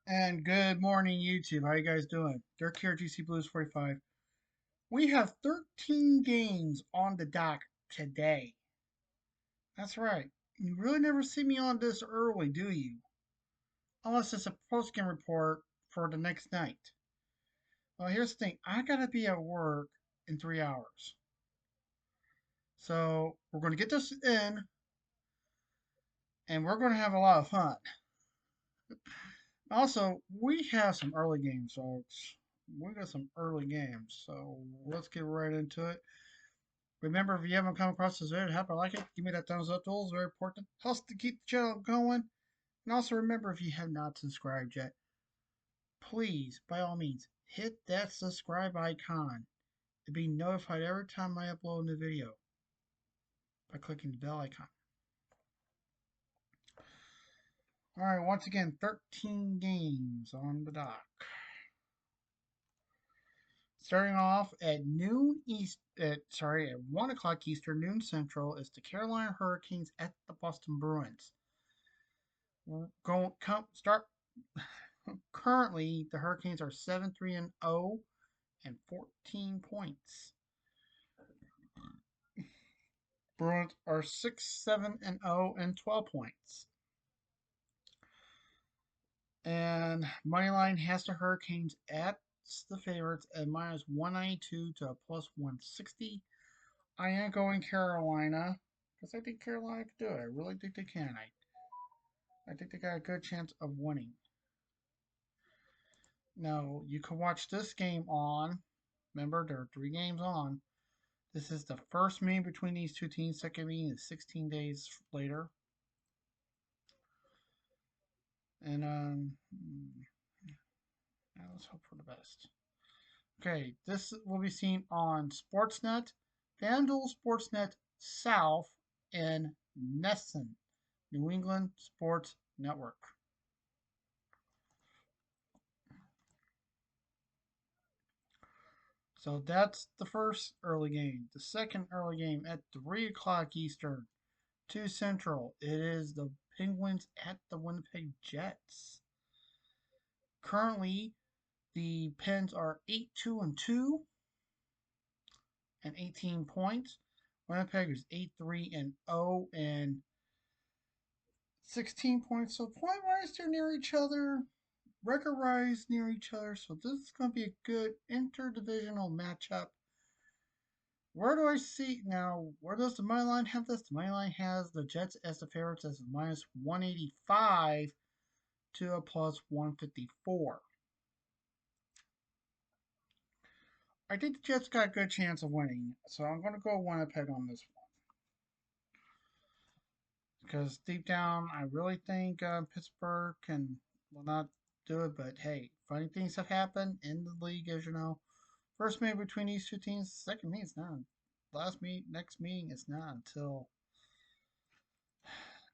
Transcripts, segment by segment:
And good morning, YouTube. How you guys doing? Dirk here, GC Blues 45. We have 13 games on the dock today. That's right. You really never see me on this early, do you? Unless it's a post-game report for the next night. Well, here's the thing. I gotta be at work in 3 hours. So we're gonna get this in, and we're gonna have a lot of fun. Also, we have some early games, folks. We got some early games, so let's get right into it. Remember, if you haven't come across this video, help I like it, give me that thumbs up tool. It's very important. Helps to keep the channel going. And also remember, if you have not subscribed yet, please, by all means, hit that subscribe icon to be notified every time I upload a new video by clicking the bell icon. Alright, once again, 13 games on the dock. Starting off at noon east, at 1 o'clock Eastern, noon Central, is the Carolina Hurricanes at the Boston Bruins. Start. Currently, the Hurricanes are 7-3-0 and 14 points. Bruins are 6-7-0 and 12 points. And MoneyLine has the Hurricanes at the favorites at -192 to a +160. I am going Carolina because I think Carolina can do it. I really think they can. I think they got a good chance of winning. Now, you can watch this game on. Remember, there are 3 games on. This is the first meeting between these two teams. Second meeting is 16 days later. And let's hope for the best. Okay, this will be seen on Sportsnet, FanDuel Sportsnet South, and NESN, New England Sports Network. So that's the first early game. The second early game at 3 o'clock Eastern, 2 Central. It is the Penguins at the Winnipeg Jets. Currently, the Pens are 8-2-2 and 18 points. Winnipeg is 8-3-0 and 16 points. So point-wise, they're near each other. Record-wise, near each other. So this is going to be a good interdivisional matchup. Where do I see now? Where does the money line have this? The money line has the Jets as the favorites as -185 to a +154. I think the Jets got a good chance of winning, so I'm going to go Winnipeg on this one. Because deep down, I really think Pittsburgh will not do it, but hey, funny things have happened in the league, as you know. First meeting between these two teams, second meeting is not. Next meeting is not until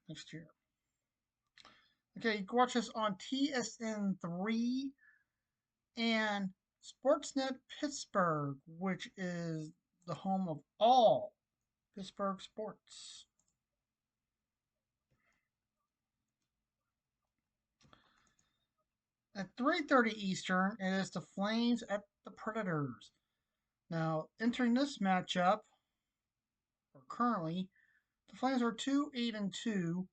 next year. Okay, you can watch us on TSN3 and Sportsnet Pittsburgh, which is the home of all Pittsburgh sports. At 3:30 Eastern, it is the Flames at the Predators. Now, entering this matchup, or currently, the Flames are 2-8-2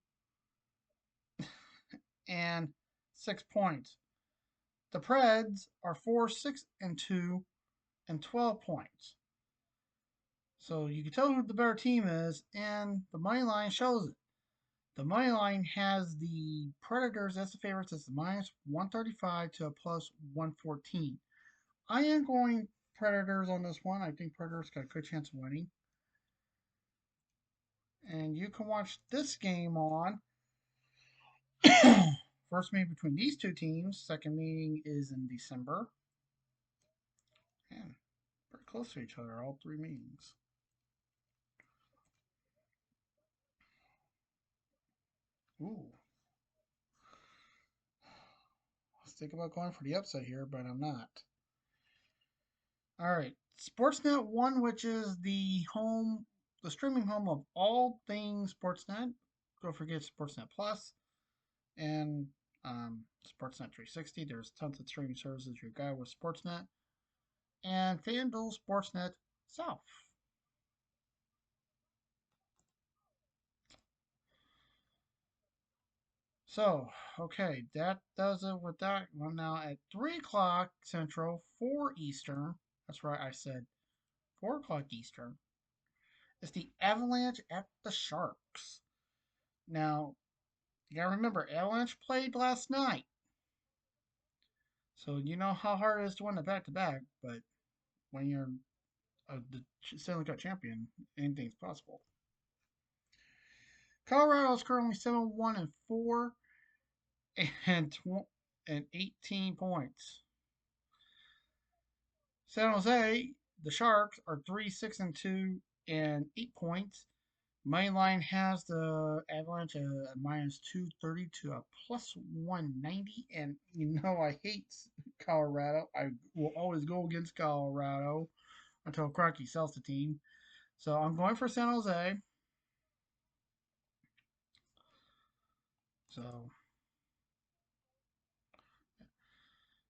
and 6 points. The Preds are 4-6-2 and 12 points. So you can tell who the better team is, and the money line shows it. The money line has the Predators as the favorites as the -135 to a +114. I am going Predators on this one. I think Predators got a good chance of winning. And you can watch this game on first meeting between these two teams. Second meeting is in December. Man, pretty close to each other, all 3 meetings. Ooh. I was thinking about going for the upset here, but I'm not. All right. Sportsnet 1, which is the streaming home of all things Sportsnet. Don't forget Sportsnet Plus. And Sportsnet 360. There's tons of streaming services you got with Sportsnet and FanDuel Sportsnet South. So, okay, that does it with that one. Now at 3 o'clock Central, 4 Eastern. That's right, I said 4 o'clock Eastern. It's the Avalanche at the Sharks. Now, you gotta remember, Avalanche played last night. So you know how hard it is to win a back to back, but when you're the Stanley Cup champion, anything's possible. Colorado is currently 7-1-4 and 18 points. San Jose, the Sharks, are 3-6-2 and 8 points. MoneyLine has the Avalanche at minus 230 to a plus 190. And you know, I hate Colorado. I will always go against Colorado until Crocky sells the team. So I'm going for San Jose. So,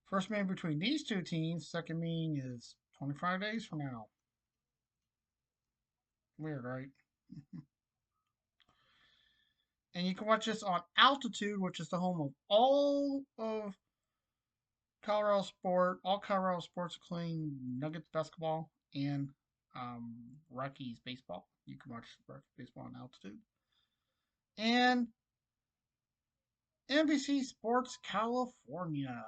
first meeting between these two teams, second meeting is 25 days from now. Weird, right? And you can watch this on Altitude, which is the home of all of Colorado sport, all Colorado sports, including Nuggets basketball and Rockies baseball. You can watch baseball on Altitude. And NBC Sports California.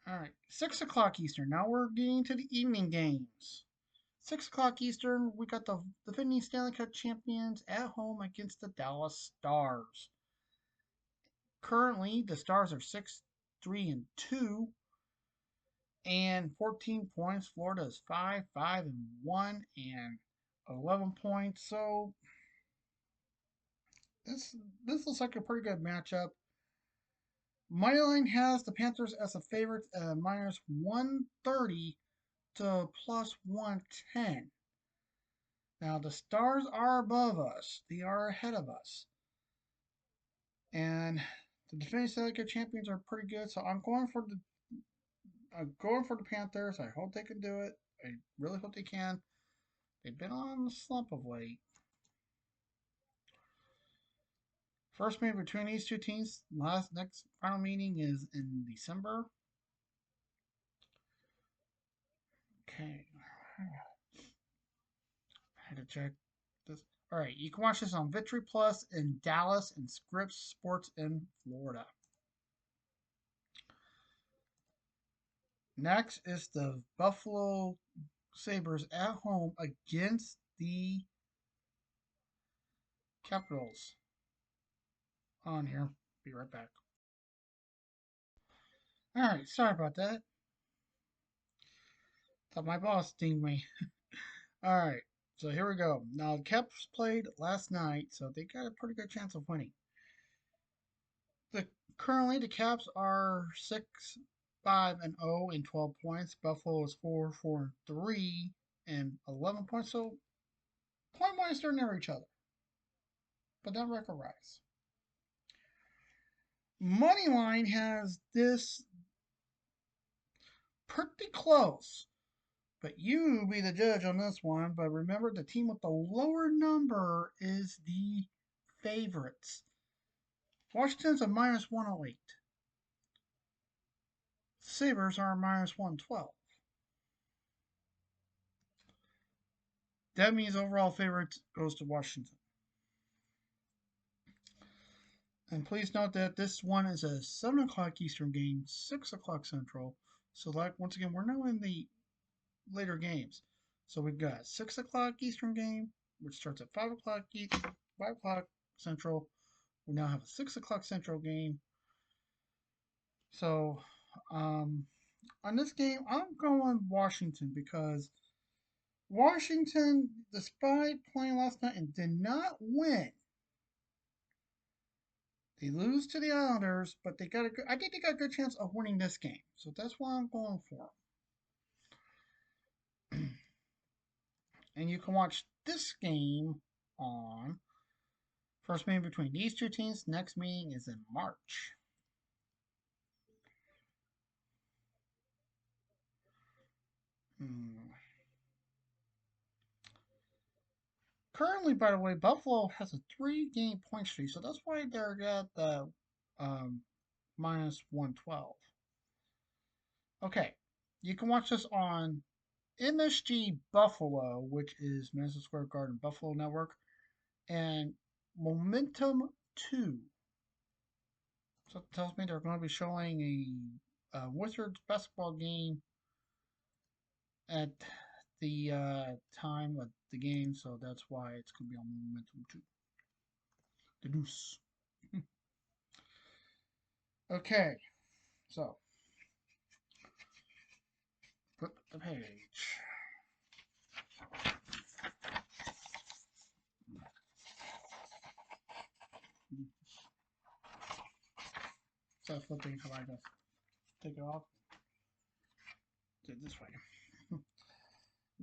All right, 6 o'clock Eastern. Now we're getting to the evening games. 6 o'clock Eastern, we got the defending Stanley Cup champions at home against the Dallas Stars. Currently, the Stars are 6-3-2 and 14 points. Florida is 5-5-1 and 11 points. So this looks like a pretty good matchup. MoneyLine has the Panthers as a favorite at minus 130 to plus 110. Now the Stars are above us; they are ahead of us, and the defending Stanley Cup champions are pretty good. So I'm going for the Panthers. I hope they can do it. I really hope they can. They've been on the slump of late. First meeting between these two teams, next final meeting is in December. Okay. I had to check this. All right, you can watch this on Victory Plus in Dallas and Scripps Sports in Florida. Next is the Buffalo Sabres at home against the Capitals. On here. Be right back. All right, sorry about that. Thought my boss dinged me. All right, so here we go. Now, the Caps played last night, so they got a pretty good chance of winning. Currently, the Caps are 6-5-0 and 12 points. Buffalo is 4-4-3 and 11 points. So, point wise, they're near each other, but that record rise. Moneyline has this pretty close. But you be the judge on this one. But remember, the team with the lower number is the favorites. Washington's a minus 108. Sabres are minus 112. That means overall favorite goes to Washington. And please note that this one is a 7 o'clock Eastern game, 6 o'clock Central. So, like, once again, we're now in the later games. So we've got 6 o'clock Eastern game, which starts at 5 o'clock 5 o'clock Central. We now have a 6 o'clock Central game. So on this game, I'm going Washington because Washington, despite playing last night and did not win, they lose to the Islanders, but I think they got a good chance of winning this game. So that's why I'm going for them. And you can watch this game on First meeting between these two teams. Next meeting is in March. Hmm. Currently, by the way, Buffalo has a 3-game point streak, so that's why they're at the um, minus 112. Okay, you can watch this on MSG Buffalo, which is Madison Square Garden Buffalo Network, and Momentum 2. So it tells me they're going to be showing a Wizards basketball game at the time of the game, so that's why it's going to be on Momentum 2. The Deuce. Okay, so flip the page. So flipping, how I just take it off. Do it this way.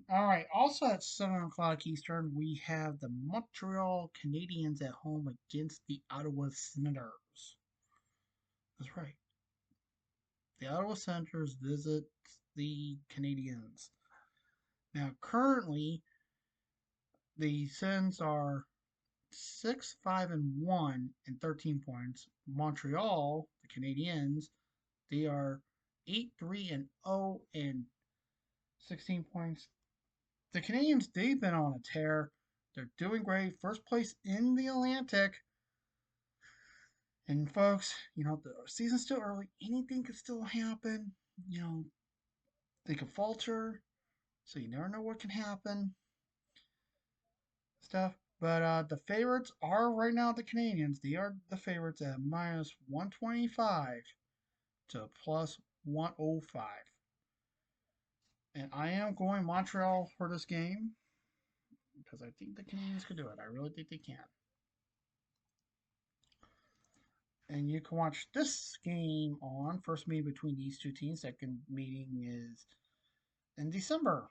All right. Also at 7 o'clock Eastern, we have the Montreal Canadiens at home against the Ottawa Senators. That's right. The Ottawa Senators visit the Canadiens. Now, currently, the Sens are 6-5-1 and 13 points. Montreal, the Canadiens, they are 8-3-0 and 16 points. The Canadiens, they've been on a tear. They're doing great. First place in the Atlantic. And folks, the season's still early. Anything could still happen. They could falter. So you never know what can happen. Stuff. But the favorites are right now the Canadiens. They are the favorites at minus 125 to plus 105. And I am going Montreal for this game because I think the Canadiens could do it. I really think they can. And you can watch this game on first meeting between these two teams. Second meeting is in December.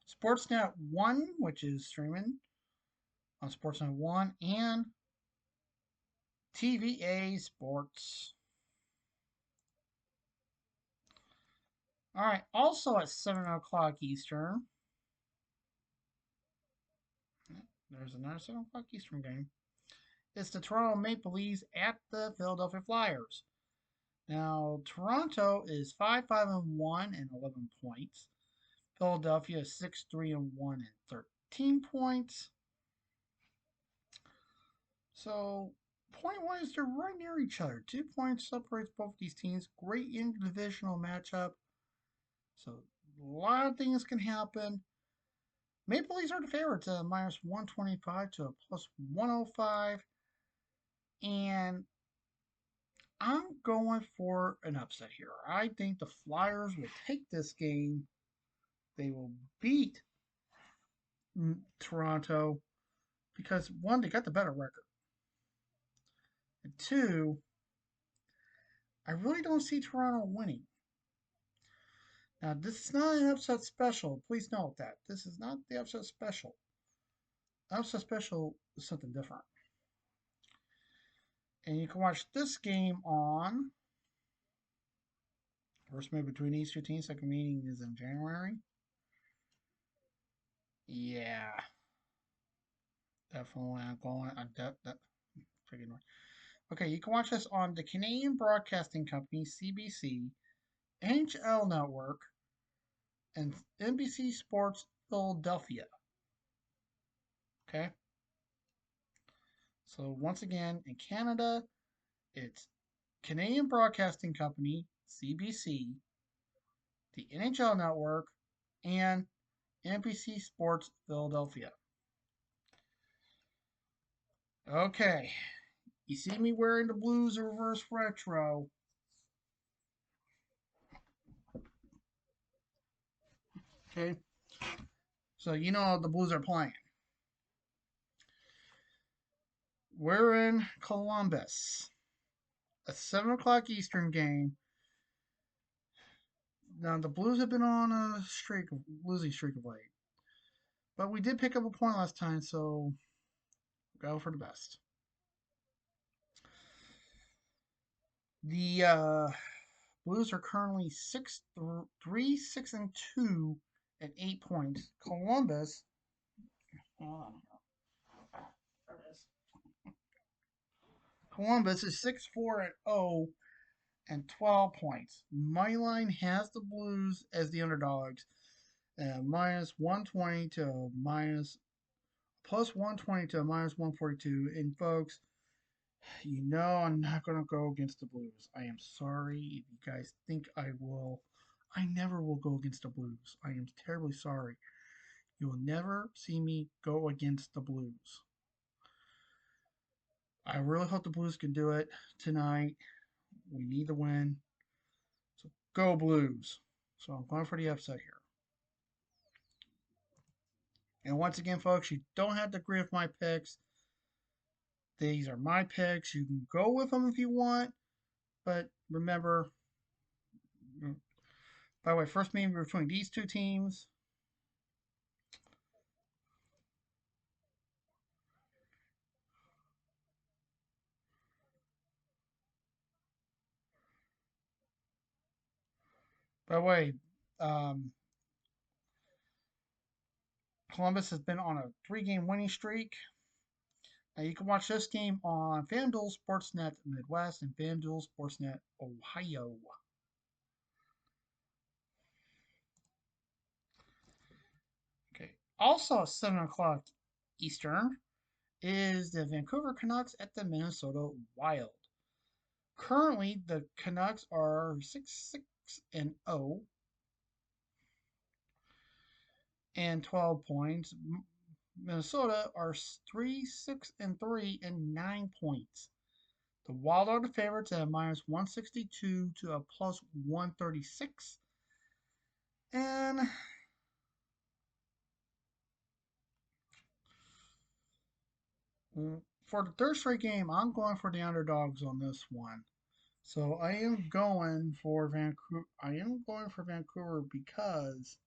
Sportsnet 1, which is streaming on Sportsnet 1, and TVA Sports. All right, also at 7 o'clock Eastern, there's another 7 o'clock Eastern game. It's the Toronto Maple Leafs at the Philadelphia Flyers. Now, Toronto is 5-5-1 and 11 points. Philadelphia is 6-3-1 and 13 points. So, point-wise, they're right near each other. 2 points separates both these teams. Great interdivisional matchup. So, a lot of things can happen. Maple Leafs are the favorites at minus 125 to a plus 105. And I'm going for an upset here. I think the Flyers will take this game. They will beat Toronto because, one, they got the better record. And two, I really don't see Toronto winning. Now, this is not an upset special. Please note that. This is not the upset special. Upset special is something different. And you can watch this game on first meeting between these two teams. Second meeting is in January. Yeah. Definitely I'm going. Okay, you can watch this on the Canadian Broadcasting Company, CBC, NHL Network, and NBC Sports Philadelphia. Okay? So once again, in Canada, it's Canadian Broadcasting Company, CBC, the NHL Network, and NBC Sports Philadelphia. Okay, you see me wearing the Blues reverse retro. Okay, so you know the Blues are playing. We're in Columbus. A 7 o'clock Eastern game. Now the Blues have been on a losing streak of late, but we did pick up a point last time, so go for the best. The Blues are currently 6-2 at 8 points. Columbus, hold on, there it is. Columbus is 6-4 at 0 and 12 points. MoneyLine has the Blues as the underdogs, minus 120 to minus plus 120 to minus 142. And folks, you know I'm not going to go against the Blues. I am sorry if you guys think I will. I never will go against the Blues. I am terribly sorry. You will never see me go against the Blues. I really hope the Blues can do it tonight. We need the win. So go Blues. So I'm going for the upset here. And once again, folks, you don't have to agree with my picks. These are my picks. You can go with them if you want. But remember, by the way, first meeting between these two teams. By the way, um, Columbus has been on a 3-game winning streak. Now you can watch this game on FanDuel Sportsnet Midwest and FanDuel Sportsnet Ohio. Okay. Also at 7 o'clock Eastern is the Vancouver Canucks at the Minnesota Wild. Currently, the Canucks are 6-6-0 and 12 points. Minnesota are 3-6-3 and 9 points. The Wild are the favorites at minus 162 to a plus 136. And for the third straight game, I'm going for the underdogs on this one. So I am going for Vancouver. I am going for Vancouver because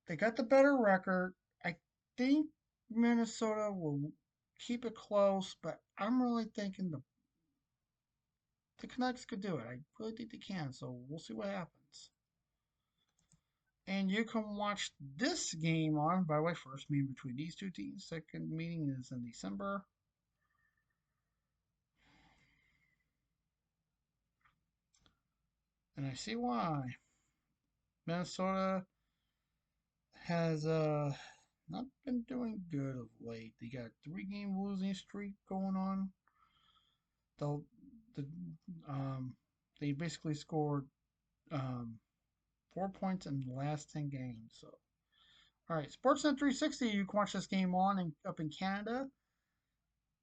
they got the better record. I think Minnesota will keep it close, but I'm really thinking the Canucks could do it. I really think they can. So we'll see what happens. And you can watch this game on, by the way, first meeting between these two teams. Second meeting is in December. And I see why. Minnesota has not been doing good of late. They got a 3-game losing streak going on. They'll, the, they basically scored 4 points in the last 10 games. So, all right, Sportsnet 360. You can watch this game up in Canada,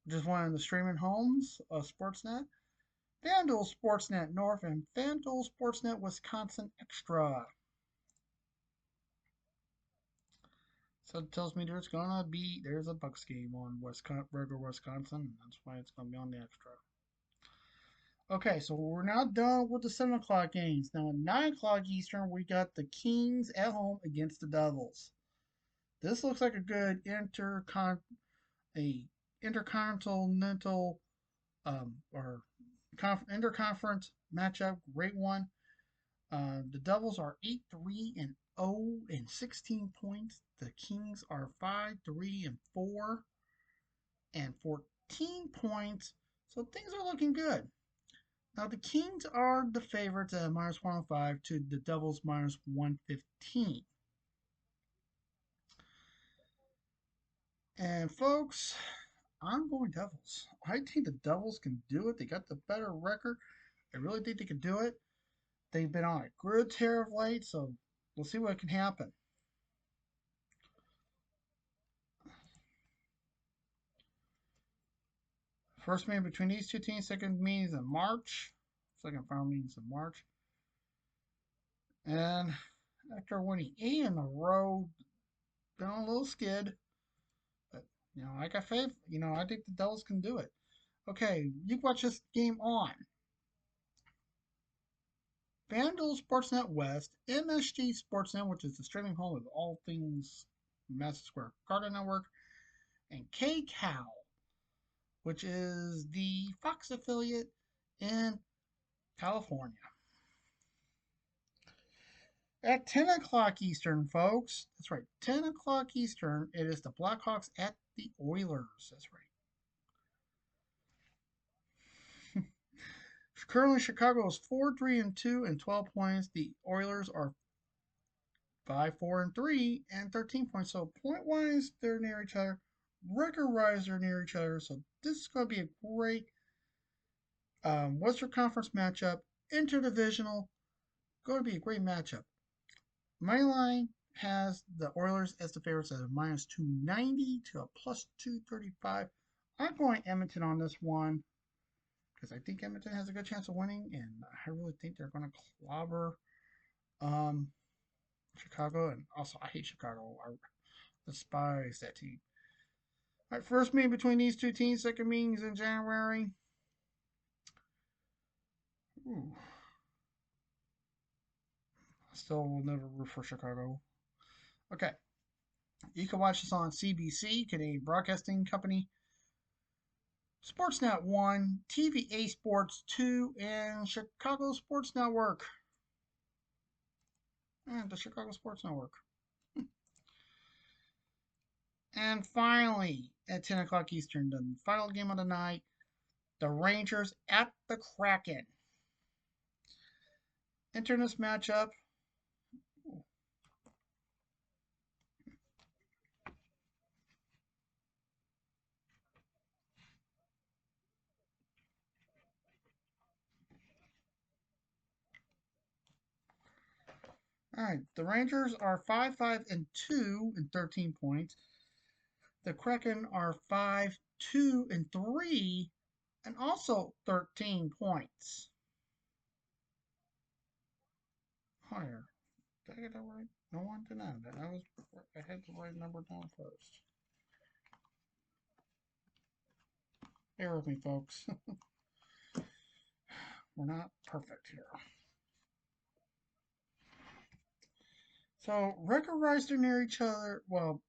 which is one of the streaming homes of Sportsnet. FanDuel Sportsnet North and FanDuel Sportsnet Wisconsin Extra. So it tells me there's a Bucks game on regular Wisconsin. That's why it's gonna be on the extra. Okay, so we're now done with the 7 o'clock games. Now at 9 o'clock Eastern, we got the Kings at home against the Devils. This looks like a good intercontinental or interconference matchup. Great one. The Devils are 8-3-0 and 16 points. The Kings are 5-3-4 and 14 points. So things are looking good. Now the Kings are the favorites at minus 105 to the Devils minus 115. And folks, I'm going Devils. I think the Devils can do it. They got the better record. I really think they can do it. They've been on a good tear of late, so we'll see what can happen. First meeting between these two teams, second meeting is in March. Second final meeting is in March. And after winning 8 in a row, been on a little skid. But, I got faith. I think the Devils can do it. Okay, you can watch this game on FanDuel Sportsnet West, MSG Sportsnet, which is the streaming home of all things Madison Square Garden Network, and KCAL, which is the Fox affiliate in California. At 10 o'clock Eastern, folks. That's right, 10 o'clock Eastern. It is the Blackhawks at the Oilers. That's right. Currently, Chicago is 4-3-2 and 12 points. The Oilers are 5-4-3 and 13 points. So point wise, they're near each other. Record wise, they're near each other. So this is going to be a great Western Conference matchup. Interdivisional, going to be a great matchup. MoneyLine has the Oilers as the favorites at a minus 290 to a plus 235. I'm going Edmonton on this one because I think Edmonton has a good chance of winning, and I really think they're going to clobber Chicago. And also, I hate Chicago. I despise that team. All right, first meeting between these two teams, second meeting is in January. Ooh. I still will never root for Chicago. Okay. You can watch this on CBC, Canadian Broadcasting Company, Sportsnet 1, TVA Sports 2, and Chicago Sports Network. And the Chicago Sports Network. And finally, at 10 o'clock Eastern, the final game of the night, the Rangers at the Kraken. Entering this matchup. All right, the Rangers are 5-5-2 and 13 points. The Kraken are 5-2-3 and also 13 points. Higher. Did I get that right? No one did not. I had the right number down first. Bear with me, folks. We're not perfect here. So record wise, they're near each other. Well,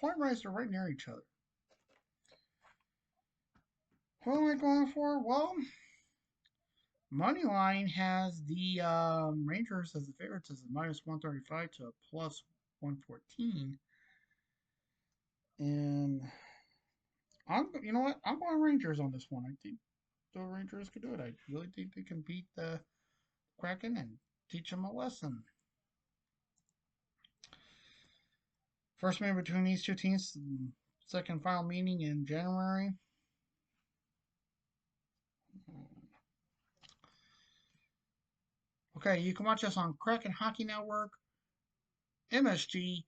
point wise, they're right near each other. What am I going for? Well, MoneyLine has the Rangers as the favorites as a minus 135 to a plus 114. And you know what? I'm going Rangers on this one. I think the Rangers could do it. I really think they can beat the Kraken and teach them a lesson. First meeting between these two teams, second final meeting in January. Okay, you can watch us on Kraken Hockey Network, MSG,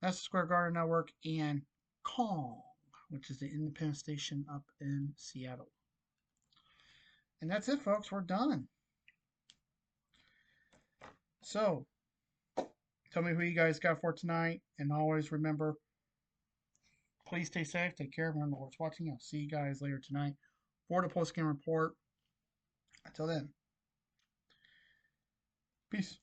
Madison Square Garden Network, and Kong, which is the independent station up in Seattle. And that's it, folks. We're done. So, tell me who you guys got for tonight. And always remember, please stay safe. Take care. Remember what's watching. I'll see you guys later tonight for the post-game report. Until then, peace.